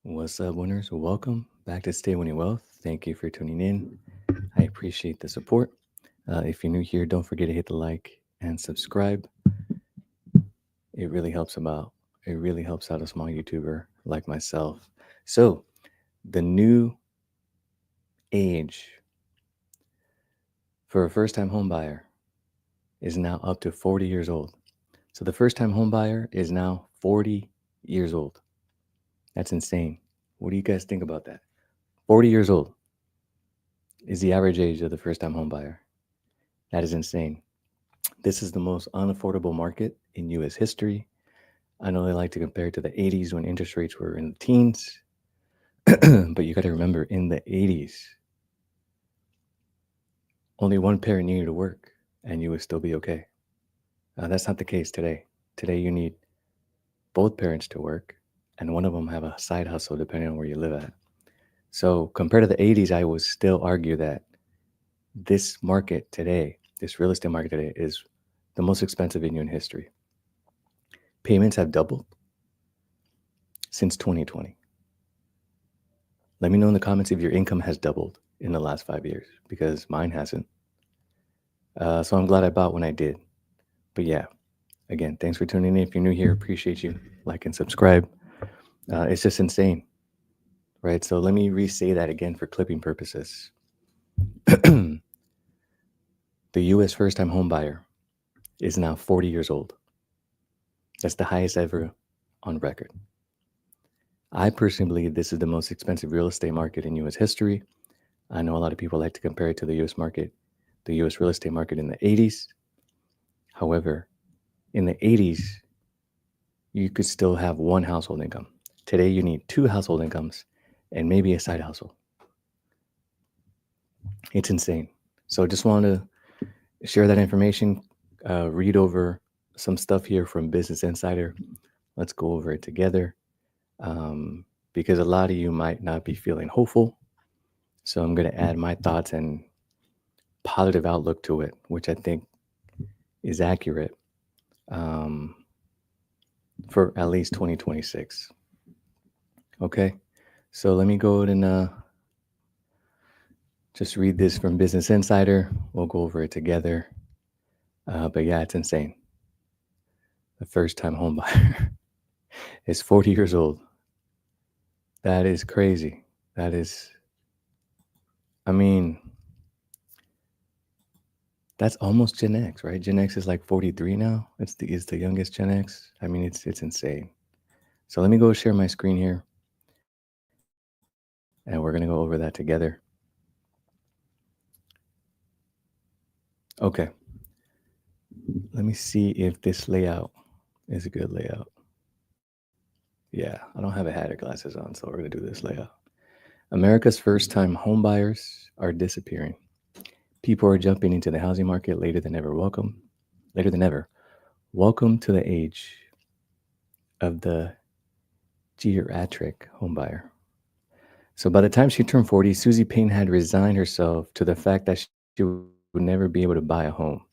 What's up, winners? Welcome back to Stay Winning Wealth. Thank you for tuning in. I appreciate the support. If you're new here, don't forget to hit the like and subscribe. It really helps about. It really helps out a small YouTuber like myself. So, the new age for a first-time home buyer is now up to 40 years old. So the first-time home buyer is now 40 years old. That's insane. What do you guys think about that? 40 years old is the average age of the first-time home buyer. That is insane. This is the most unaffordable market in US history. I know they like to compare it to the 80s when interest rates were in the teens, but you got to remember in the 80s, only one parent needed to work and you would still be okay. That's not the case today. Today, you need both parents to work and one of them have a side hustle depending on where you live at. So, compared to the 80s, I would still argue that this market today, this real estate market today, is the most expensive in history. Payments have doubled since 2020. Let me know in the comments if your income has doubled in the last 5 years, because mine hasn't. So I'm glad I bought when I did. But yeah, again, thanks for tuning in. If you're new here, appreciate you. Like and subscribe. It's just insane, right? So let me re-say that again for clipping purposes. The U.S. first-time home buyer is now 40 years old. That's the highest ever on record. I personally believe this is the most expensive real estate market in U.S. history. I know a lot of people like to compare it to the U.S. market, the U.S. real estate market in the 80s. However, in the 80s, you could still have one household income. Today, you need two household incomes and maybe a side hustle. It's insane. So just want to share that information, read over some stuff here from Business Insider. Let's go over it together because a lot of you might not be feeling hopeful. So I'm going to add my thoughts and positive outlook to it, which I think is accurate for at least 2026. Okay, so let me go ahead and just read this from Business Insider. We'll go over it together. But yeah, it's insane. The first-time home buyer is 40 years old. That is crazy. That is, I mean, that's almost Gen X, right? Gen X is like 43 now. It's the youngest Gen X. I mean, it's insane. So let me go share my screen here, and we're gonna go over that together. Okay. Let me see if this layout is a good layout. Yeah, I don't have a hat or glasses on, so we're gonna do this layout. America's first-time homebuyers are disappearing. People are jumping into the housing market later than ever. Welcome to the age of the geriatric homebuyer. So by the time she turned 40, Susie Payne had resigned herself to the fact that she would never be able to buy a home.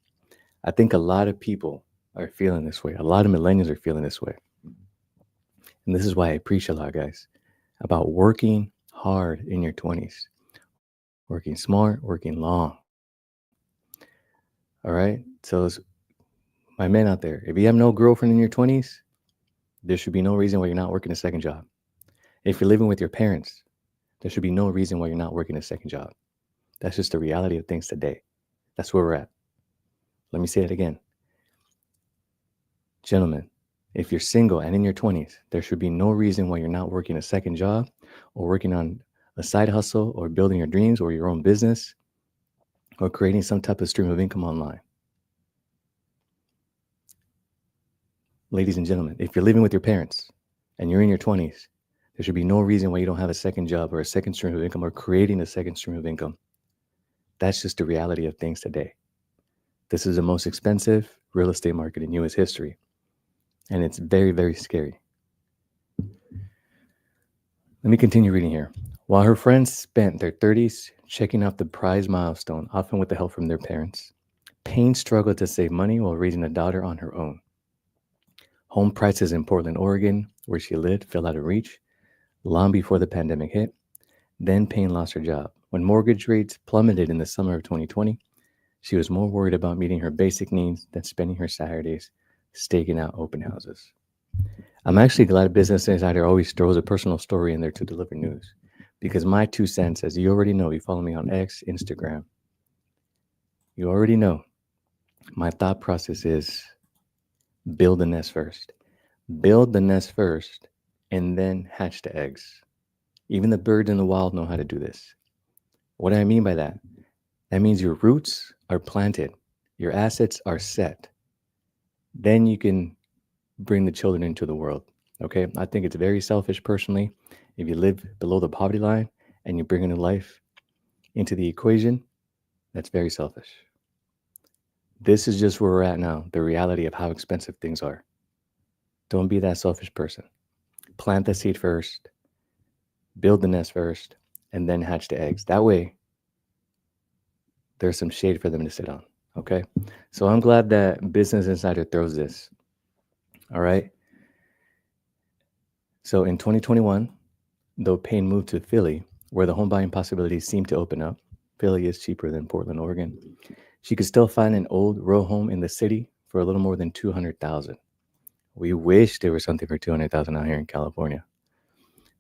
I think a lot of people are feeling this way. A lot of millennials are feeling this way. And this is why I preach a lot, guys, about working hard in your 20s, working smart, working long. All right. So, my men out there, if you have no girlfriend in your 20s, there should be no reason why you're not working a second job. If you're living with your parents, there should be no reason why you're not working a second job. That's just the reality of things today. That's where we're at. Let me say it again. Gentlemen, if you're single and in your 20s, there should be no reason why you're not working a second job or working on a side hustle or building your dreams or your own business or creating some type of stream of income online. Ladies and gentlemen, if you're living with your parents and you're in your 20s, there should be no reason why you don't have a second job or a second stream of income or creating a second stream of income. That's just the reality of things today. This is the most expensive real estate market in U.S. history, and it's very, very scary. Let me continue reading here. While her friends spent their 30s checking off the prize milestone, often with the help from their parents, Payne struggled to save money while raising a daughter on her own. Home prices in Portland, Oregon, where she lived, fell out of reach. long before the pandemic hit. Then Payne lost her job. When mortgage rates plummeted in the summer of 2020, she was more worried about meeting her basic needs than spending her Saturdays staking out open houses. I'm actually glad Business Insider always throws a personal story in there to deliver news. Because my 2 cents, as you already know, you follow me on X, Instagram, you already know my thought process is build the nest first. Build the nest first and then hatch the eggs. Even the birds in the wild know how to do this. What do I mean by that? That means your roots are planted, your assets are set. Then you can bring the children into the world. Okay. I think it's very selfish personally. If you live below the poverty line and you bring a new life into the equation, that's very selfish. This is just where we're at now, the reality of how expensive things are. Don't be that selfish person. Plant the seed first, build the nest first, and then hatch the eggs. That way, there's some shade for them to sit on. Okay. So I'm glad that Business Insider throws this. All right. So in 2021, though Payne moved to Philly, where the home buying possibilities seemed to open up, Philly is cheaper than Portland, Oregon. She could still find an old row home in the city for a little more than $200,000. We wish there was something for $200,000 out here in California,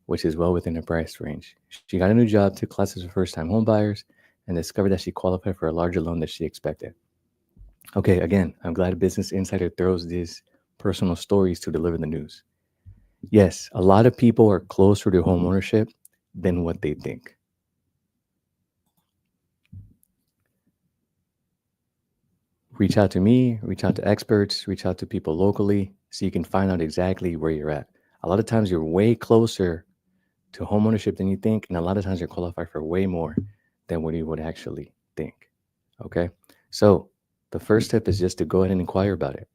which is well within her price range. She got a new job, took classes for first-time home buyers, and discovered that she qualified for a larger loan than she expected. Okay, again, I'm glad Business Insider throws these personal stories to deliver the news. Yes, a lot of people are closer to home ownership than what they think. Reach out to me, reach out to experts, reach out to people locally so you can find out exactly where you're at. A lot of times you're way closer to home ownership than you think, and a lot of times you're qualified for way more than what you would actually think. Okay, so the first step is just to go ahead and inquire about it.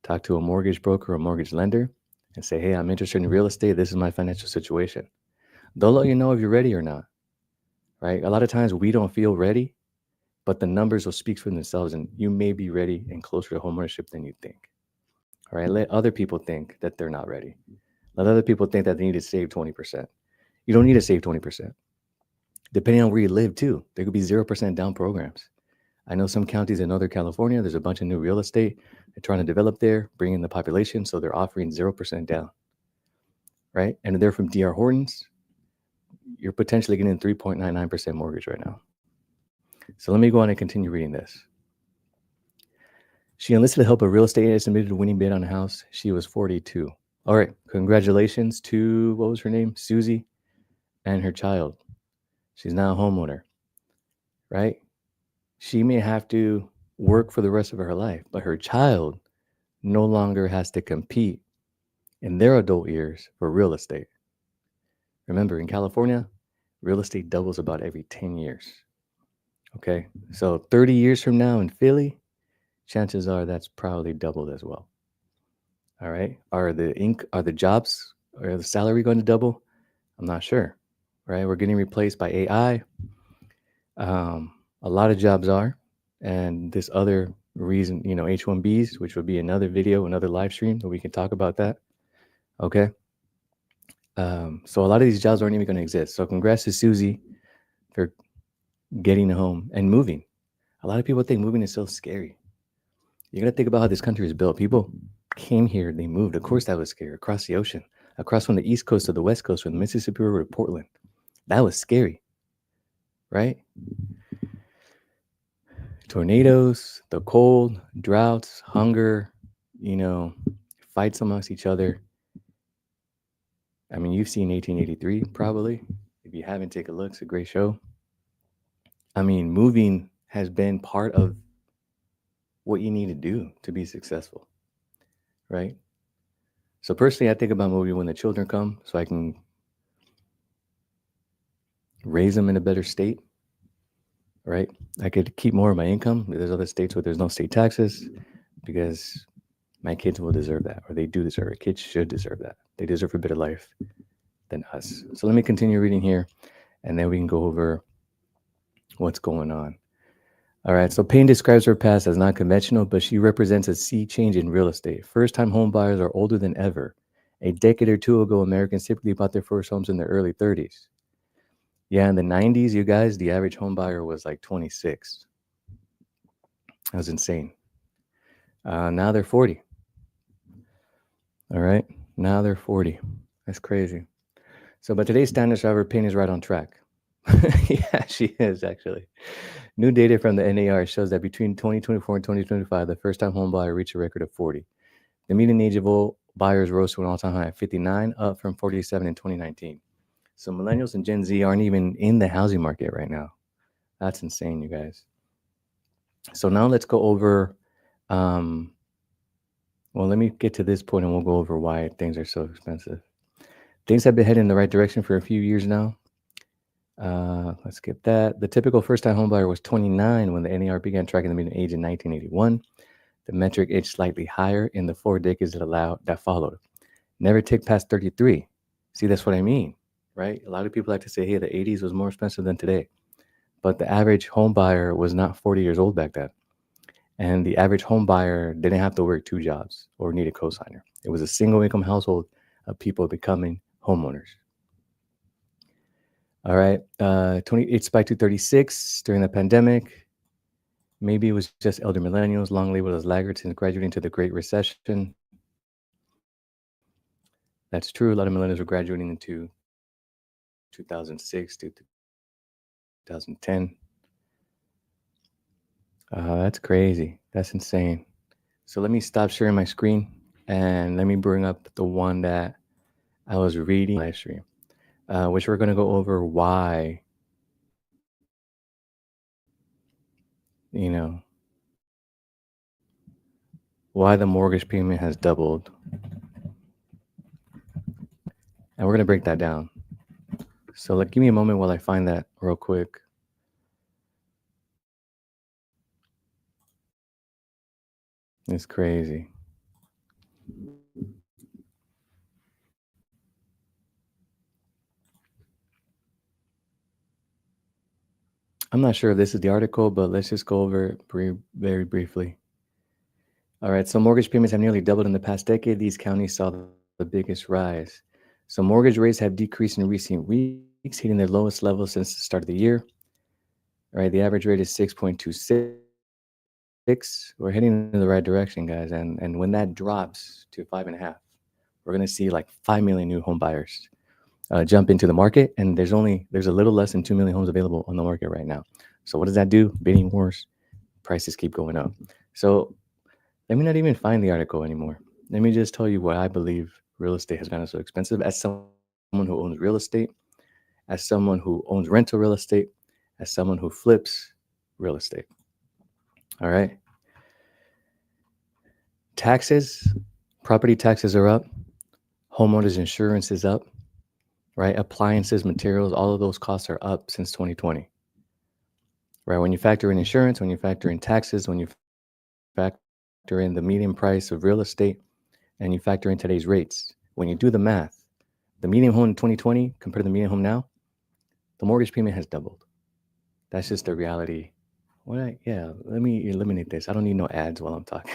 Talk to a mortgage broker or a mortgage lender and say, hey, I'm interested in real estate. This is my financial situation. They'll let you know if you're ready or not, right? A lot of times we don't feel ready, but the numbers will speak for themselves, and you may be ready and closer to homeownership than you think. All right, let other people think that they're not ready. Let other people think that they need to save 20%. You don't need to save 20%. Depending on where you live, too, there could be 0% down programs. I know some counties in Northern California, there's a bunch of new real estate they're trying to develop there, bring in the population, so they're offering 0% down, right? And if they're from D.R. Hortons, you're potentially getting 3.99% mortgage right now. So let me go on and continue reading this. She enlisted the help of real estate agent, submitted a winning bid on a house. She was 42. All right, congratulations to, what was her name? Susie and her child. She's now a homeowner, right? She may have to work for the rest of her life, but her child no longer has to compete in their adult years for real estate. Remember, in California, real estate doubles about every 10 years. Okay, so 30 years from now in Philly, chances are that's probably doubled as well. All right, are the jobs or the salary going to double? I'm not sure. Right, we're getting replaced by AI. A lot of jobs are, and this other reason, H1Bs, which would be another video, another live stream that we can talk about that. Okay. So a lot of these jobs aren't even going to exist. So congrats to Susie for getting a home and moving. A lot of people think moving is so scary. You got to think about how this country is built. People came here, they moved. Of course, that was scary. Across the ocean, across from the East Coast to the West Coast, from the Mississippi River to Portland. That was scary, right? Tornadoes, the cold, droughts, hunger, fights amongst each other. I mean, you've seen 1883 probably. If you haven't, take a look. It's a great show. I mean, moving has been part of what you need to do to be successful, right? So personally, I think about moving when the children come so I can raise them in a better state, right? I could keep more of my income. There's other states where there's no state taxes because my kids will deserve that, or they do deserve it. Kids should deserve that. They deserve a better life than us. So let me continue reading here, and then we can go over what's going on. All right, so Payne describes her past as non-conventional, but she represents a sea change in real estate. First-time home buyers are older than ever, A decade or two ago, Americans typically bought their first homes in their early 30s. Yeah, in the 90s, you guys, the average home buyer was like 26. That was insane. Now they're 40. All right. Now they're 40. That's crazy. So, but today's standards, however, Payne is right on track. Yeah, she is actually. New data from the NAR shows that between 2024 and 2025, the first time home buyer reached a record of 40. The median age of all buyers rose to an all time high of 59, up from 47 in 2019. So, millennials and Gen Z aren't even in the housing market right now. That's insane, you guys. So, now let's go over. Well, let me get to this point and we'll go over why things are so expensive. Things have been heading in the right direction for a few years now. Let's skip that. The typical first-time homebuyer was 29 when the NAR began tracking the median age in 1981. The metric edged slightly higher in the 4 decades that followed. Never ticked past 33. See, that's what I mean, right? A lot of people like to say, hey, the 80s was more expensive than today. But the average homebuyer was not 40 years old back then. And the average homebuyer didn't have to work 2 jobs or need a cosigner. It was a single income household of people becoming homeowners. All right. It spiked to 36 during the pandemic. Maybe it was just elder millennials, long labeled as laggards since graduating to the Great Recession. That's true. A lot of millennials were graduating into 2006 to 2010. That's crazy. That's insane. So let me stop sharing my screen and let me bring up the one that I was reading live stream, which we're going to go over why, you know, why the mortgage payment has doubled. And we're going to break that down. So give me a moment while I find that real quick. It's crazy. I'm not sure if this is the article, but let's just go over it very briefly. All right, so mortgage payments have nearly doubled in the past decade. These counties saw the biggest rise. So mortgage rates have decreased in recent weeks, hitting their lowest level since the start of the year. All right, the average rate is 6.26. We're heading in the right direction, guys. And when that drops to 5.5, we're going to see like 5 million new home buyers jump into the market. And there's a little less than 2 million homes available on the market right now. So what does that do? Bidding wars, prices keep going up. So let me not even find the article anymore. Let me just tell you why I believe real estate has gotten so expensive. As someone who owns real estate, as someone who owns rental real estate, as someone who flips real estate. All right. Taxes, property taxes are up. Homeowners insurance is up, right? Appliances, materials, all of those costs are up since 2020, right? When you factor in insurance, when you factor in taxes, when you factor in the median price of real estate, and you factor in today's rates, when you do the math, the median home in 2020 compared to the median home now, the mortgage payment has doubled. That's just the reality. Let me eliminate this. I don't need no ads while I'm talking.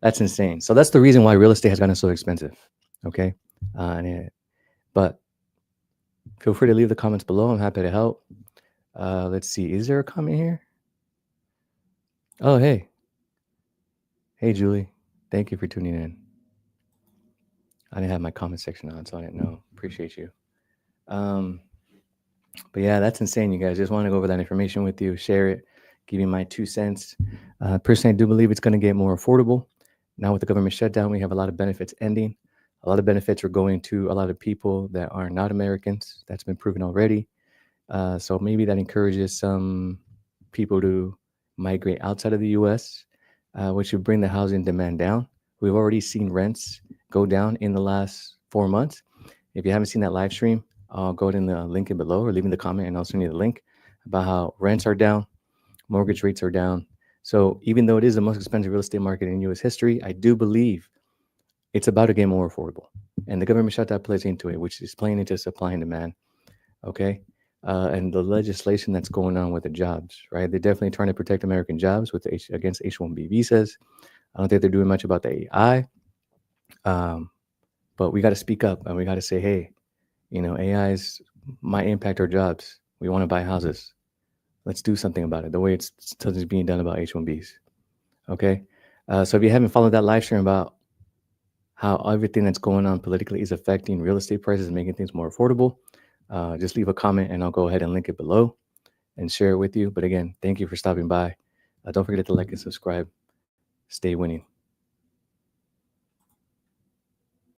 That's insane. So that's the reason why real estate has gotten so expensive. Okay. But feel free to leave the comments below. I'm happy to help. Let's see. Is there a comment here? Oh, hey. Hey, Julie. Thank you for tuning in. I didn't have my comment section on, so I didn't know. Appreciate you. But yeah, that's insane, you guys. Just want to go over that information with you, share it, give you my 2 cents. Personally, I do believe it's going to get more affordable. Now with the government shutdown, we have a lot of benefits ending. A lot of benefits are going to a lot of people that are not Americans. That's been proven already. So maybe that encourages some people to migrate outside of the U.S., which would bring the housing demand down. We've already seen rents go down in the last 4 months. If you haven't seen that live stream, I'll go ahead and link it below or leave in the comment and I'll send you the link about how rents are down, mortgage rates are down. So even though it is the most expensive real estate market in U.S. history, I do believe it's about to get more affordable. And the government shutdown plays into it, which is playing into supply and demand. Okay. And the legislation that's going on with the jobs, right? They're definitely trying to protect American jobs against H-1B visas. I don't think they're doing much about the AI. But we got to speak up and we got to say, hey, AIs might impact our jobs. We want to buy houses. Let's do something about it. The way it's something's being done about H-1Bs. Okay. So if you haven't followed that live stream about how everything that's going on politically is affecting real estate prices and making things more affordable, just leave a comment and I'll go ahead and link it below and share it with you. But again, thank you for stopping by. Don't forget to like and subscribe. Stay winning.